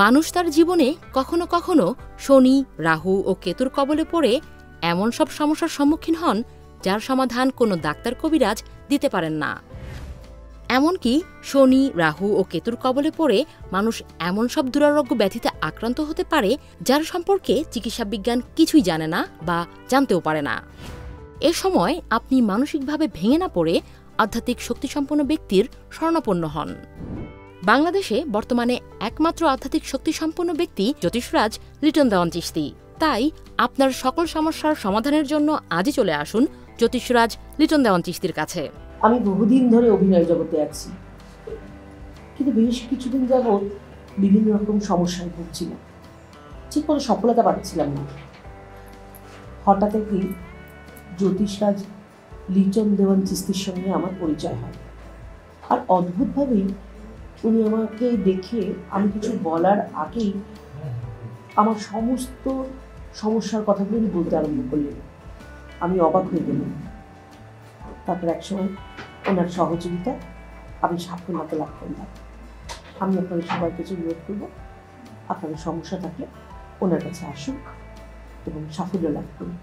মানুষ তার জীবনে কখনো কখনো শনি, রাহু ও কেতুর কবলে পড়ে এমন সব সমস্যার সম্মুখীন হন যার সমাধান কোনো ডাক্তার কবিরাজ দিতে পারেন না। এমনকি শনি, রাহু ও কেতুর কবলে পড়ে মানুষ এমন সব দুরারোগ্য ব্যাধিতে আক্রান্ত হতে পারে যার সম্পর্কে চিকিৎসা বিজ্ঞান কিছুই জানে না বা জানতেও পারে না। এ সময় আপনি মানসিকভাবে ভেঙে না পড়ে আধ্যাত্মিক শক্তিসম্পন্ন ব্যক্তির শরণাপন্ন হন। বাংলাদেশে বর্তমানে একমাত্র আধ্যাত্মিক শক্তিসম্পন্ন ব্যক্তি জ্যোতিষরাজ লিটন দেওয়ান চিশতি। তাই আপনার সকল সমস্যার সমাধানের জন্য আজই চলে আসুন জ্যোতিষরাজ লিটন দেওয়ান চিশতির কাছে। আমি বহুদিন ধরে অভিনয় জগতে আছি, কিন্তু বেশ কিছুদিন যাবৎ বিভিন্ন রকম সমস্যায় ভুগছিলাম, ঠিক কোনো সফলতা পাচ্ছিলাম না। হঠাৎ একদিন জ্যোতিষরাজ লিটন দেওয়ান চিশতির সঙ্গে আমার পরিচয় হয়, আর অদ্ভুতভাবেই উনি আমাকে দেখে আমি কিছু বলার আগেই আমার সমস্ত সমস্যার কথাগুলো উনি বলতে আরম্ভ করলেন। আমি অবাক হয়ে গেলাম। তারপর একসময় ওনার সহযোগিতা আমি সাফল্যতা লাভ করলাম। আমি আপনাদের সবার কাছে অনুরোধ করবো, আপনাদের সমস্যা থাকলে ওনার কাছে আসুন এবং সাফল্য লাভ করুন।